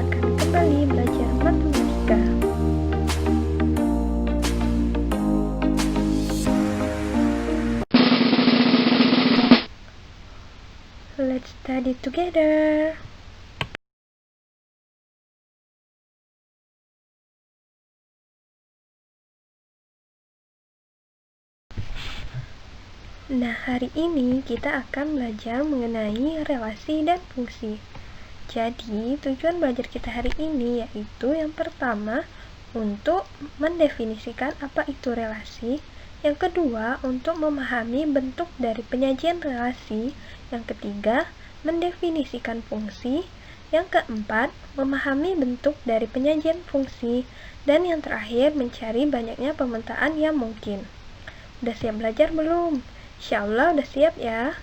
akan kembali belajar matematika. Let's study together. Nah, hari ini kita akan belajar mengenai relasi dan fungsi. Jadi, tujuan belajar kita hari ini yaitu yang pertama, untuk mendefinisikan apa itu relasi. Yang kedua, untuk memahami bentuk dari penyajian relasi. Yang ketiga, mendefinisikan fungsi. Yang keempat, memahami bentuk dari penyajian fungsi. Dan yang terakhir, mencari banyaknya pemetaan yang mungkin. Udah siap belajar belum? Insya Allah udah siap ya.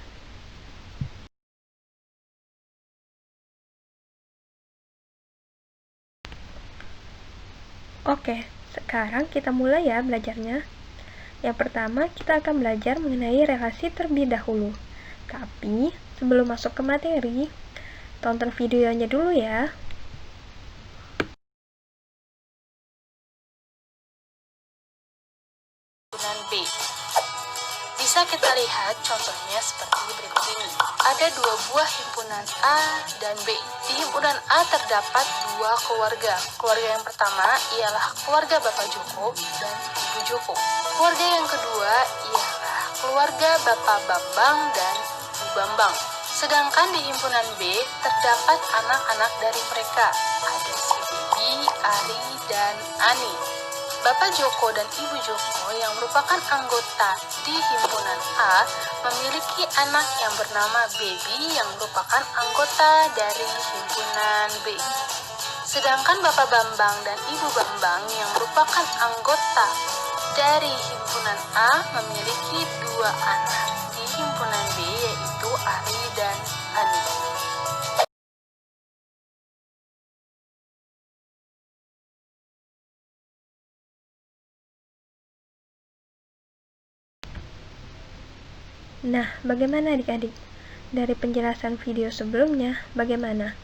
Oke, sekarang kita mulai ya belajarnya. Yang pertama, kita akan belajar mengenai relasi terlebih dahulu. Tapi, sebelum masuk ke materi, tonton videonya dulu ya. Himpunan B. Bisa kita lihat contohnya seperti berikut ini. Ada dua buah himpunan A dan B. Di himpunan A terdapat dua keluarga. Keluarga yang pertama ialah keluarga Bapak Joko dan Ibu Joko. Keluarga yang kedua ialah keluarga Bapak Bambang dan Ibu Bambang. Sedangkan di himpunan B terdapat anak-anak dari mereka. Ada si Bibi, Ari, dan Ani. Bapak Joko dan Ibu Joko yang merupakan anggota di himpunan A memiliki anak yang bernama Baby yang merupakan anggota dari himpunan B. Sedangkan Bapak Bambang dan Ibu Bambang yang merupakan anggota dari himpunan A memiliki dua anak di himpunan B yaitu Ari dan Ani. Nah, bagaimana adik-adik? Dari penjelasan video sebelumnya, bagaimana?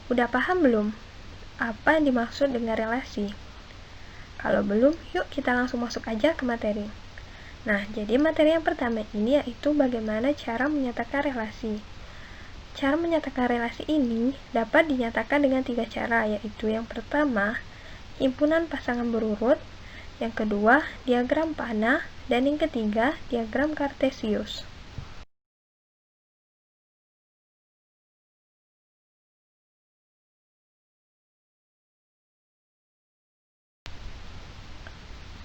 Udah paham belum? Apa yang dimaksud dengan relasi? Kalau belum, yuk kita langsung masuk aja ke materi. Nah, jadi materi yang pertama ini yaitu bagaimana cara menyatakan relasi. Cara menyatakan relasi ini dapat dinyatakan dengan 3 cara, yaitu yang pertama, himpunan pasangan berurut, yang kedua, diagram panah, dan yang ketiga, diagram kartesius.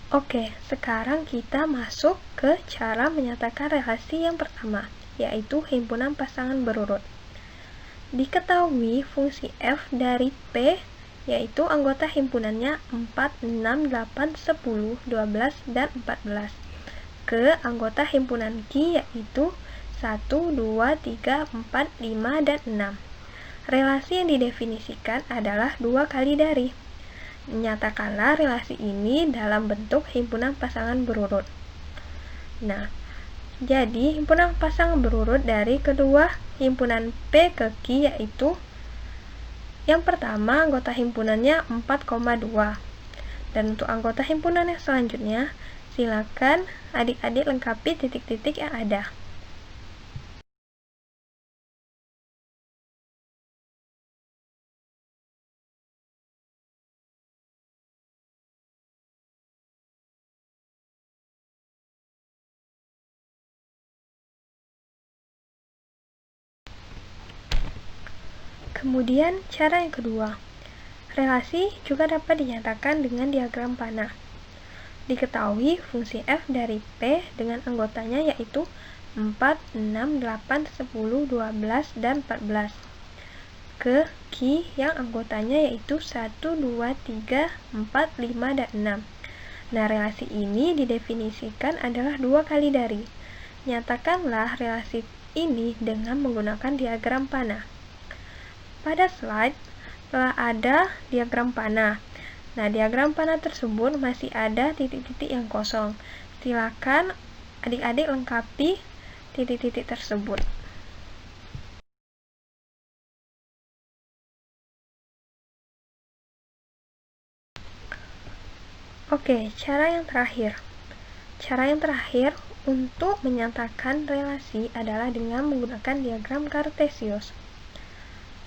Oke, sekarang kita masuk ke cara menyatakan relasi yang pertama, yaitu himpunan pasangan berurut. Diketahui fungsi F dari P, yaitu anggota himpunannya 4, 6, 8, 10, 12, dan 14. Ke anggota himpunan Q, yaitu 1, 2, 3, 4, 5, dan 6. Relasi yang didefinisikan adalah 2 kali dari. Nyatakanlah relasi ini dalam bentuk himpunan pasangan berurut. Nah, jadi himpunan pasangan berurut dari kedua himpunan P ke Q yaitu yang pertama anggota himpunannya 4,2. Dan untuk anggota himpunan yang selanjutnya, silakan adik-adik lengkapi titik-titik yang ada. Kemudian, cara yang kedua. Relasi juga dapat dinyatakan dengan diagram panah. Diketahui fungsi F dari P dengan anggotanya yaitu 4, 6, 8, 10, 12, dan 14. Ke Q yang anggotanya yaitu 1, 2, 3, 4, 5, dan 6. Nah, relasi ini didefinisikan adalah 2 kali dari. Nyatakanlah relasi ini dengan menggunakan diagram panah. Pada slide telah ada diagram panah. Nah, diagram panah tersebut masih ada titik-titik yang kosong. Silakan adik-adik lengkapi titik-titik tersebut. Oke, cara yang terakhir. Cara yang terakhir untuk menyatakan relasi adalah dengan menggunakan diagram Kartesius.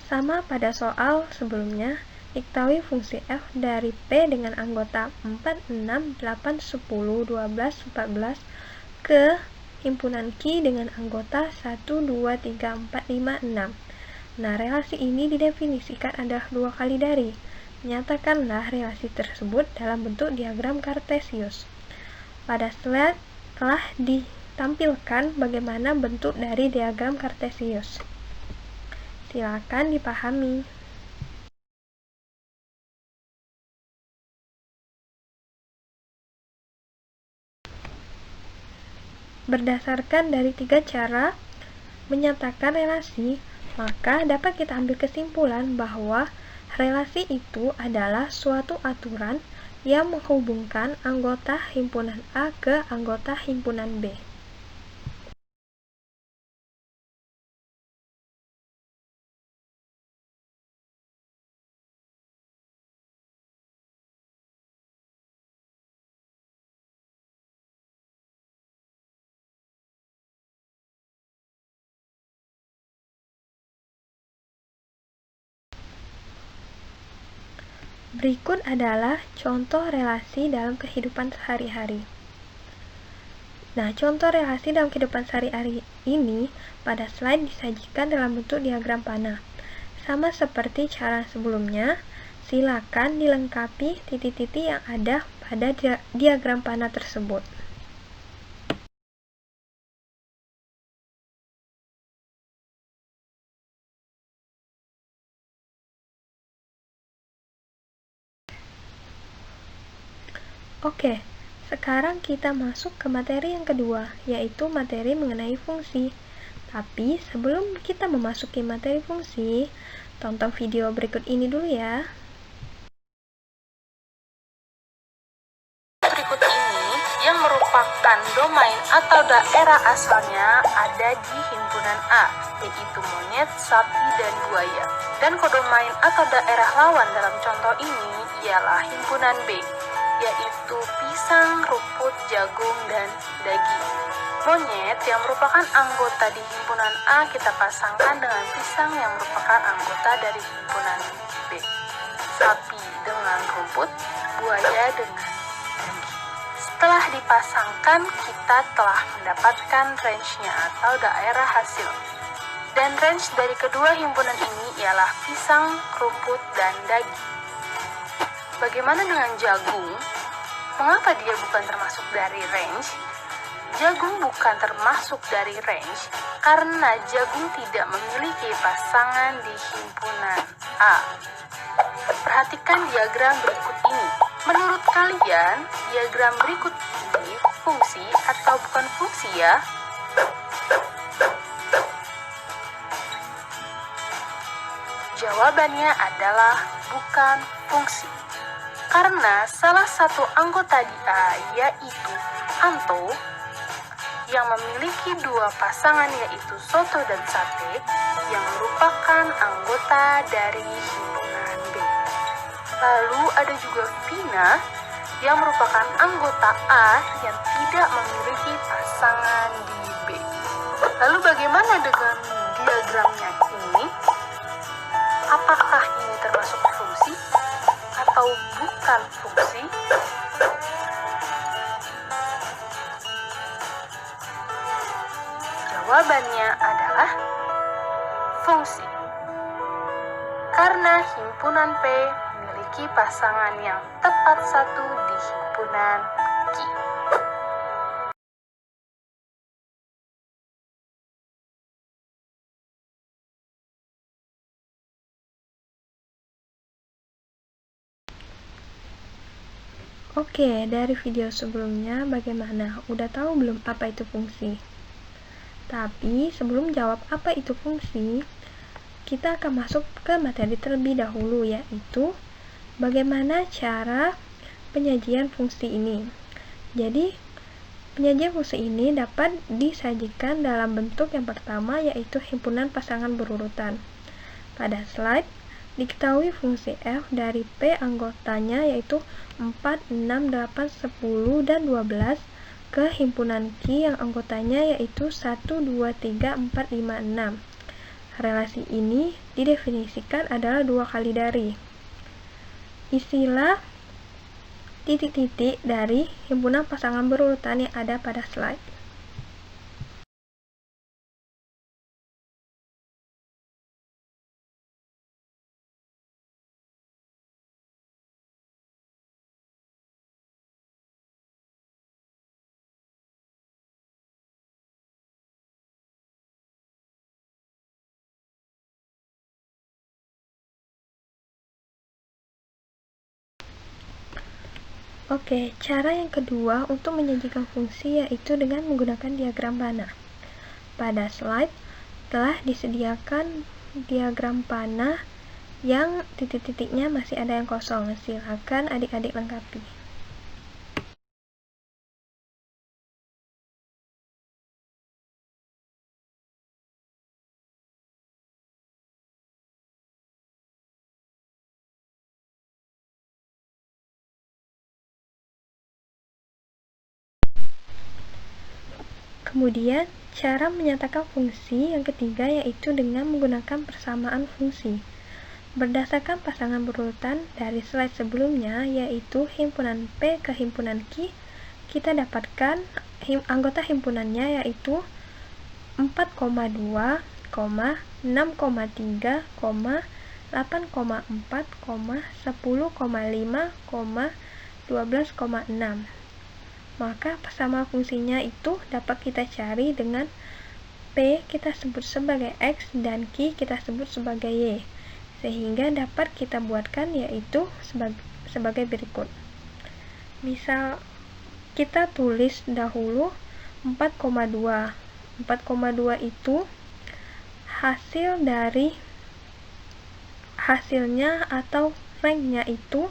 Sama pada soal sebelumnya, diketahui fungsi f dari P dengan anggota 4, 6, 8, 10, 12, 14 ke himpunan Q dengan anggota 1, 2, 3, 4, 5, 6. Nah, relasi ini didefinisikan adalah 2 kali dari. Nyatakanlah relasi tersebut dalam bentuk diagram Kartesius. Pada slide telah ditampilkan bagaimana bentuk dari diagram Kartesius. Silakan dipahami. Berdasarkan dari 3 cara menyatakan relasi, maka dapat kita ambil kesimpulan bahwa relasi itu adalah suatu aturan yang menghubungkan anggota himpunan A ke anggota himpunan B. Berikut adalah contoh relasi dalam kehidupan sehari-hari. Nah, contoh relasi dalam kehidupan sehari-hari ini pada slide disajikan dalam bentuk diagram panah. Sama seperti cara sebelumnya, silakan dilengkapi titik-titik yang ada pada diagram panah tersebut. Oke, sekarang kita masuk ke materi yang kedua, yaitu materi mengenai fungsi. Tapi sebelum kita memasuki materi fungsi, tonton video berikut ini dulu ya. Berikut ini yang merupakan domain atau daerah asalnya ada di himpunan A, yaitu monyet, sapi, dan buaya. Dan kodomain atau daerah lawan dalam contoh ini ialah himpunan B, yaitu pisang, rumput, jagung, dan daging. Monyet yang merupakan anggota di himpunan A kita pasangkan dengan pisang yang merupakan anggota dari himpunan B. Sapi dengan rumput, buaya dengan daging. Setelah dipasangkan, kita telah mendapatkan range-nya atau daerah hasil. Dan range dari kedua himpunan ini ialah pisang, rumput, dan daging. Bagaimana dengan jagung? Mengapa dia bukan termasuk dari range? Jagung bukan termasuk dari range karena jagung tidak memiliki pasangan di himpunan A. Perhatikan diagram berikut ini. Menurut kalian, diagram berikut ini fungsi atau bukan fungsi ya? Jawabannya adalah bukan fungsi. Karena salah satu anggota di A, yaitu Anto, yang memiliki dua pasangan yaitu soto dan sate, yang merupakan anggota dari himpunan B. Lalu ada juga Vina, yang merupakan anggota A yang tidak memiliki pasangan di B. Lalu bagaimana dengan diagramnya ini? Apakah ini termasuk fungsi atau bukan fungsi? Jawabannya adalah fungsi. Karena himpunan P memiliki pasangan yang tepat satu di himpunan Q. Oke, dari video sebelumnya bagaimana? Udah tahu belum apa itu fungsi? Tapi sebelum jawab apa itu fungsi, kita akan masuk ke materi terlebih dahulu, yaitu bagaimana cara penyajian fungsi ini. Jadi, penyajian fungsi ini dapat disajikan dalam bentuk yang pertama, yaitu himpunan pasangan berurutan. Pada slide Diketahui fungsi f dari P anggotanya yaitu 4, 6, 8, 10, dan 12 ke himpunan Q yang anggotanya yaitu 1, 2, 3, 4, 5, 6. Relasi ini didefinisikan adalah 2 kali dari. Isilah titik-titik dari himpunan pasangan berurutan yang ada pada slide. Oke, cara yang kedua untuk menyajikan fungsi yaitu dengan menggunakan diagram panah. Pada slide telah disediakan diagram panah yang titik-titiknya masih ada yang kosong. Silakan adik-adik lengkapi. Kemudian, cara menyatakan fungsi yang ketiga yaitu dengan menggunakan persamaan fungsi. Berdasarkan pasangan berurutan dari slide sebelumnya yaitu himpunan P ke himpunan Q, kita dapatkan anggota himpunannya yaitu 4,2, 6,3, 8,4, 10,5, 12,6. Maka persamaan fungsinya itu dapat kita cari dengan P kita sebut sebagai X dan Q kita sebut sebagai Y, sehingga dapat kita buatkan yaitu sebagai berikut. Misal kita tulis dahulu 4,2. 4,2 itu hasilnya atau ranknya itu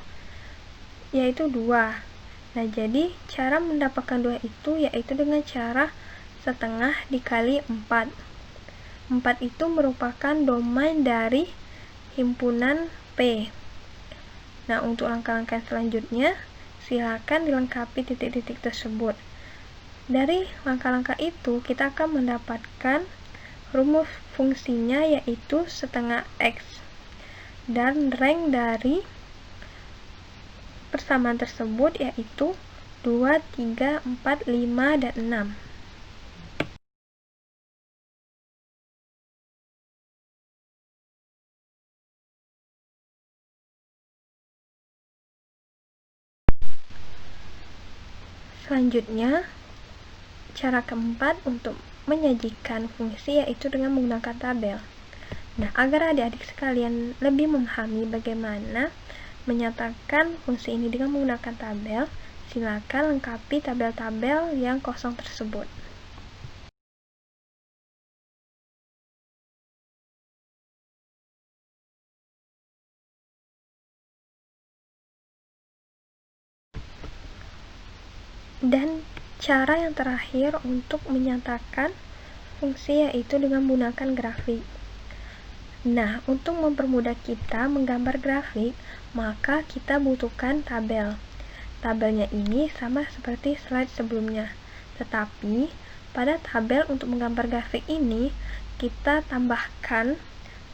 yaitu 2. Nah, jadi cara mendapatkan 2 itu yaitu dengan cara setengah dikali 4. 4 itu merupakan domain dari himpunan P. Nah, untuk langkah-langkah selanjutnya, silakan dilengkapi titik-titik tersebut. Dari langkah-langkah itu, kita akan mendapatkan rumus fungsinya yaitu setengah X. Dan rank dari persamaan tersebut yaitu 2, 3, 4, 5, dan 6. Selanjutnya, cara keempat untuk menyajikan fungsi yaitu dengan menggunakan tabel. Nah, agar adik-adik sekalian lebih memahami bagaimana menyatakan fungsi ini dengan menggunakan tabel, silakan lengkapi tabel-tabel yang kosong tersebut. Dan cara yang terakhir untuk menyatakan fungsi yaitu dengan menggunakan grafik. Nah, untuk mempermudah kita menggambar grafik, maka kita butuhkan tabel. Tabelnya ini sama seperti slide sebelumnya. Tetapi, pada tabel untuk menggambar grafik ini, kita tambahkan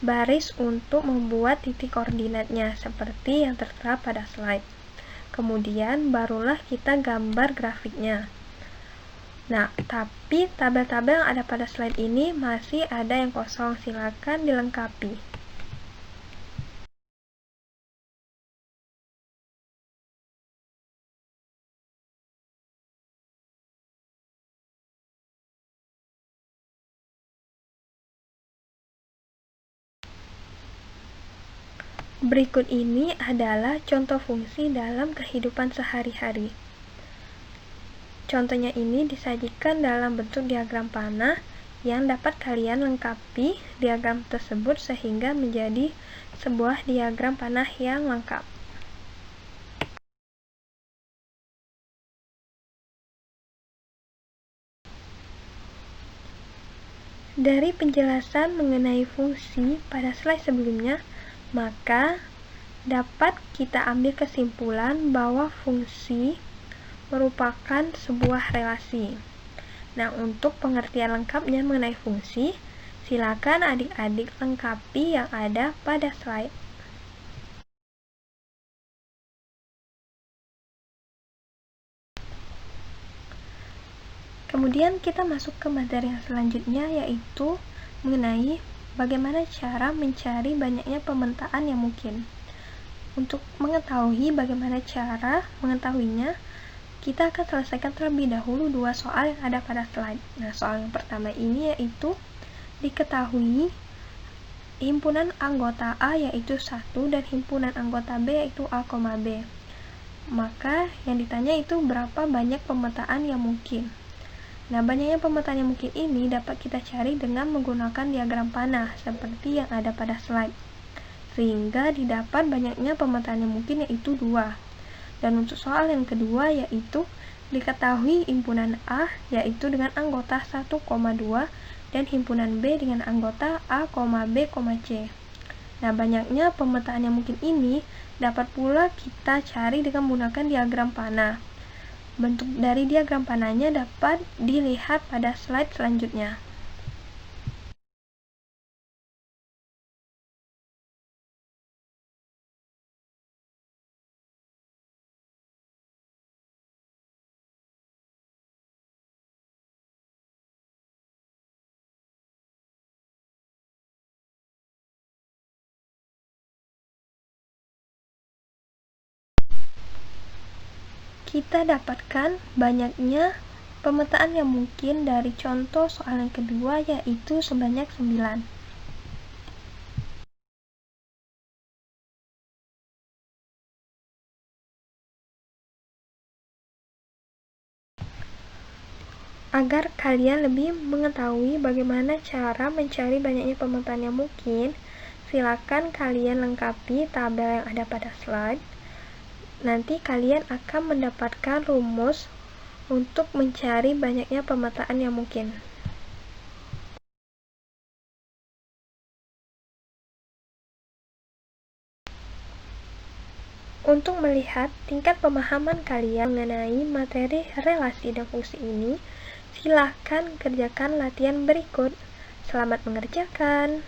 baris untuk membuat titik koordinatnya seperti yang tertera pada slide. Kemudian, barulah kita gambar grafiknya. Nah, tapi tabel-tabel yang ada pada slide ini masih ada yang kosong, silakan dilengkapi. Berikut ini adalah contoh fungsi dalam kehidupan sehari-hari. Contohnya ini disajikan dalam bentuk diagram panah yang dapat kalian lengkapi diagram tersebut sehingga menjadi sebuah diagram panah yang lengkap. Dari penjelasan mengenai fungsi pada slide sebelumnya, Maka dapat kita ambil kesimpulan bahwa fungsi merupakan sebuah relasi. Nah, untuk pengertian lengkapnya mengenai fungsi, silakan adik-adik lengkapi yang ada pada slide. Kemudian kita masuk ke materi yang selanjutnya, yaitu mengenai bagaimana cara mencari banyaknya pemetaan yang mungkin. Untuk mengetahui bagaimana cara mengetahuinya, kita akan selesaikan terlebih dahulu dua soal yang ada pada slide. Nah, soal yang pertama ini yaitu diketahui himpunan anggota A yaitu 1 dan himpunan anggota B yaitu A, B. Maka yang ditanya itu berapa banyak pemetaan yang mungkin. Nah, banyaknya pemetaan yang mungkin ini dapat kita cari dengan menggunakan diagram panah seperti yang ada pada slide. Sehingga didapat banyaknya pemetaan yang mungkin yaitu 2. Dan untuk soal yang kedua yaitu diketahui himpunan A yaitu dengan anggota 1,2 dan himpunan B dengan anggota A, B, C. Nah, banyaknya pemetaan yang mungkin ini dapat pula kita cari dengan menggunakan diagram panah. Bentuk dari diagram panahnya dapat dilihat pada slide selanjutnya. Kita dapatkan banyaknya pemetaan yang mungkin dari contoh soal yang kedua yaitu sebanyak 9. Agar kalian lebih mengetahui bagaimana cara mencari banyaknya pemetaan yang mungkin, silakan kalian lengkapi tabel yang ada pada slide. Nanti kalian akan mendapatkan rumus untuk mencari banyaknya pemetaan yang mungkin. Untuk melihat tingkat pemahaman kalian mengenai materi relasi dan fungsi ini, silakan kerjakan latihan berikut. Selamat mengerjakan.